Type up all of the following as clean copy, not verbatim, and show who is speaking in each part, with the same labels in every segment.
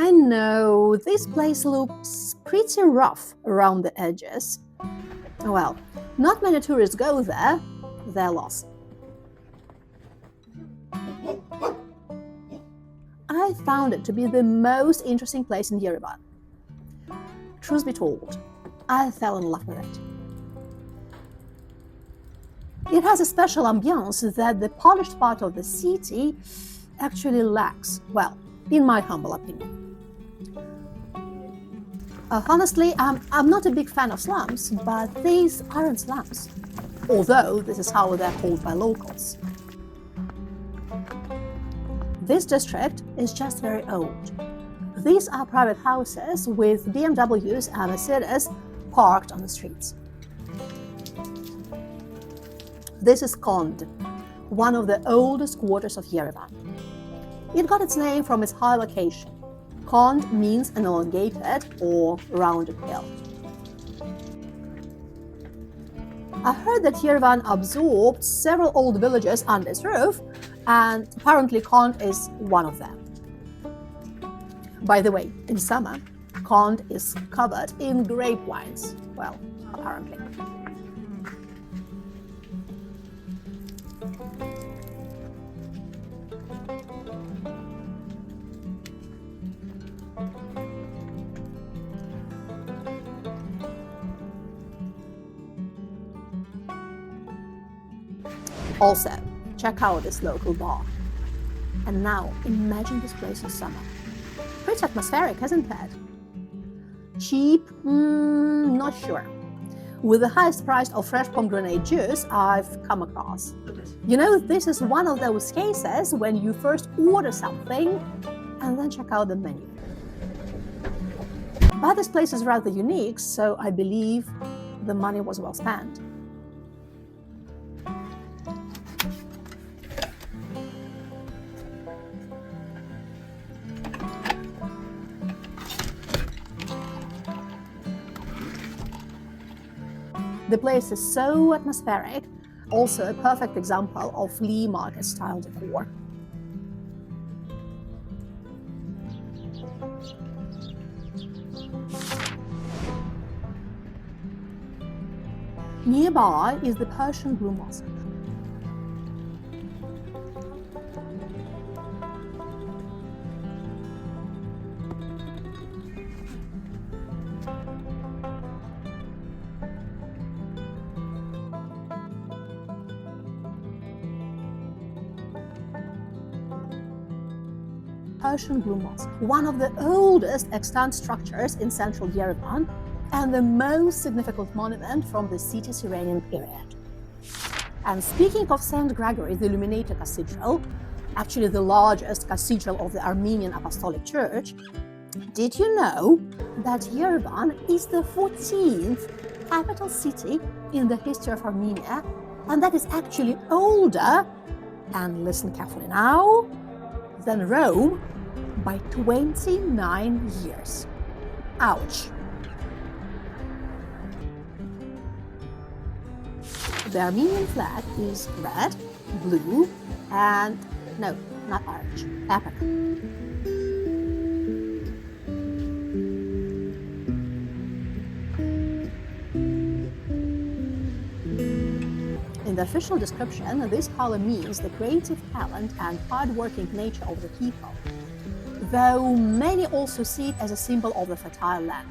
Speaker 1: I know, this place looks pretty rough around the edges. Well, not many tourists go there, they're lost. I found it to be the most interesting place in Yerevan. Truth be told, I fell in love with it. It has a special ambiance that the polished part of the city actually lacks, well, in my humble opinion. Honestly, I'm not a big fan of slums, but these aren't slums, although this is how they're called by locals. This district is just very old. These are private houses with BMWs and Mercedes parked on the streets. This is Kond, one of the oldest quarters of Yerevan. It got its name from its high location. Kond means an elongated or rounded hill. I heard that Yerevan absorbed several old villages under its roof, and apparently Kond is one of them. By the way, in summer, Kond is covered in grape wines. Well, apparently. Also, check out this local bar. And now, imagine this place in summer. Pretty atmospheric, isn't it? Cheap? Not sure. With the highest price of fresh pomegranate juice I've come across. You know, this is one of those cases when you first order something and then check out the menu. But this place is rather unique, so I believe the money was well spent. The place is so atmospheric, also a perfect example of flea market style decor. Nearby is the Persian Blue Mosque. Persian Blue Mosque, one of the oldest extant structures in central Yerevan and the most significant monument from the city's Iranian period. And speaking of St. Gregory, the Illuminator Cathedral, actually the largest cathedral of the Armenian Apostolic Church, did you know that Yerevan is the 14th capital city in the history of Armenia, and that is actually older, and listen carefully now, than Rome by 29 years. Ouch. The Armenian flag is red, blue, and no, not orange, apricot. In the official description, this color means the creative talent and hard-working nature of the people, though many also see it as a symbol of the fertile land.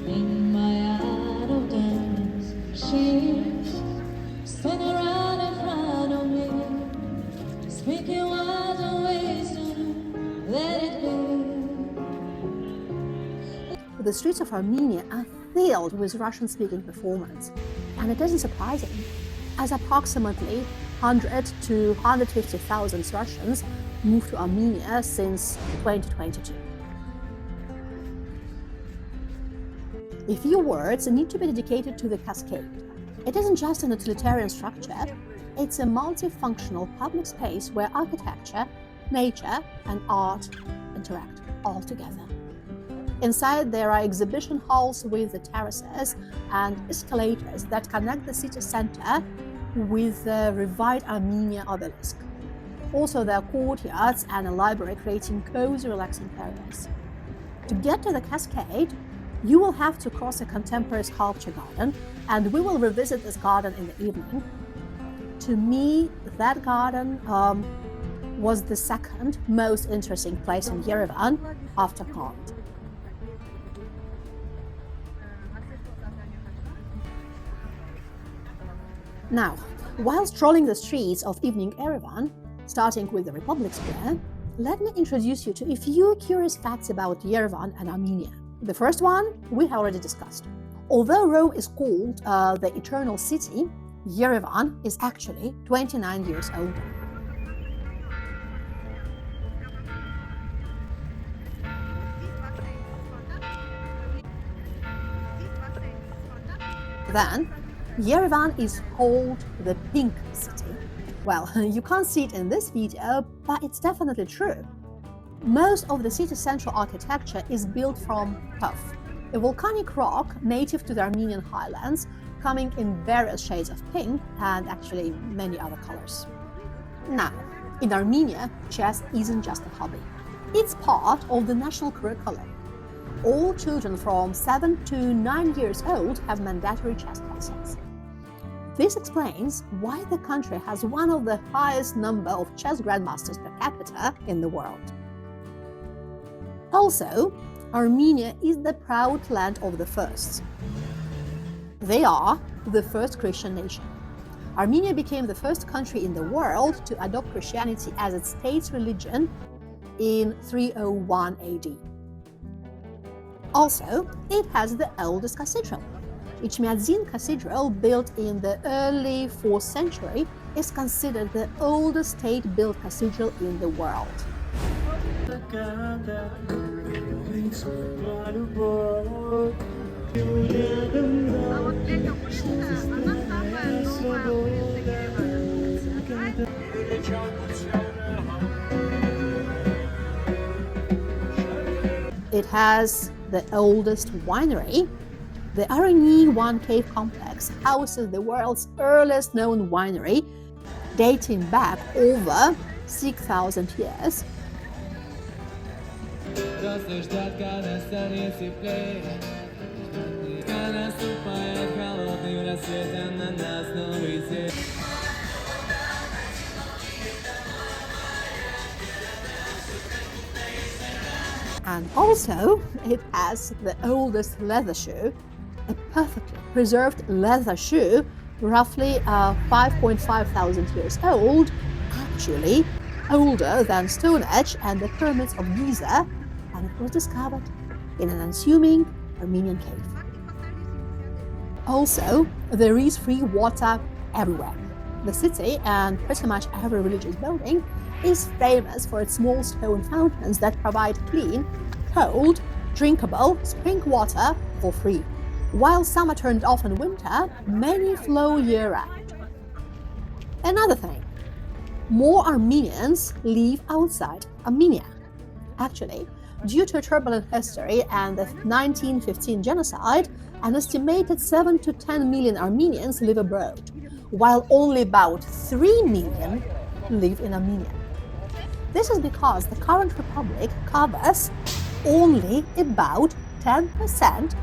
Speaker 2: In my idle days, she spun around in front of me, speaking words of wisdom, let it be.
Speaker 1: The streets of Armenia are filled with Russian-speaking performers, and it isn't surprising, as approximately 100 to 150,000 Russians moved to Armenia since 2022. A few words need to be dedicated to the Cascade. It isn't just an utilitarian structure, it's a multifunctional public space where architecture, nature, and art interact all together. Inside, there are exhibition halls with the terraces and escalators that connect the city center with the revived Armenia obelisk. Also, there are courtyards and a library creating cozy, relaxing areas. To get to the Cascade, you will have to cross a contemporary sculpture garden, and we will revisit this garden in the evening. To me, that garden was the second most interesting place in Yerevan after Kond. Now, while strolling the streets of evening Yerevan, starting with the Republic Square, let me introduce you to a few curious facts about Yerevan and Armenia. The first one we have already discussed. Although Rome is called the Eternal City, Yerevan is actually 29 years older. Then, Yerevan is called the Pink City. Well, you can't see it in this video, but it's definitely true. Most of the city's central architecture is built from tuff, a volcanic rock native to the Armenian highlands, coming in various shades of pink and actually many other colors. Now, in Armenia, chess isn't just a hobby. It's part of the national curriculum. All children from 7 to 9 years old have mandatory chess classes. This explains why the country has one of the highest number of chess grandmasters per capita in the world. Also, Armenia is the proud land of the firsts. They are the first Christian nation. Armenia became the first country in the world to adopt Christianity as its state's religion in 301 AD. Also, it has the oldest cathedral. Ichmiadzin Cathedral, built in the early 4th century, is considered the oldest state-built cathedral in the world. It has the oldest winery. The Armenia One Cave Complex houses the world's earliest known winery, dating back over 6,000 years. And also, it has the oldest leather shoe, a perfectly preserved leather shoe, roughly 5.5 thousand years old, actually older than Stonehenge and the pyramids of Giza, and it was discovered in an unassuming Armenian cave. Also, there is free water everywhere. The city, and pretty much every religious building, is famous for its small stone fountains that provide clean, cold, drinkable spring water for free. While some are turned off in winter, many flow year-round. Another thing, more Armenians live outside Armenia. Actually, due to a turbulent history and the 1915 genocide, an estimated 7 to 10 million Armenians live abroad, while only about 3 million live in Armenia. This is because the current republic covers only about 10%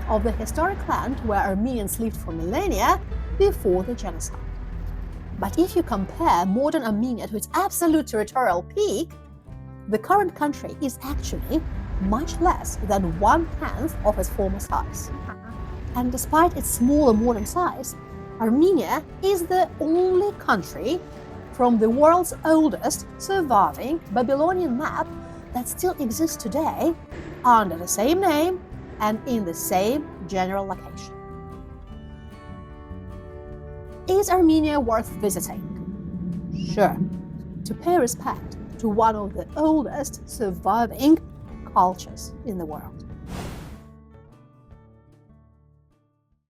Speaker 1: of the historic land where Armenians lived for millennia before the genocide. But if you compare modern Armenia to its absolute territorial peak, the current country is actually much less than 1/10 of its former size. And despite its smaller modern size, Armenia is the only country from the world's oldest surviving Babylonian map that still exists today under the same name and in the same general location. Is Armenia worth visiting? Sure, to pay respect to one of the oldest surviving cultures in the world.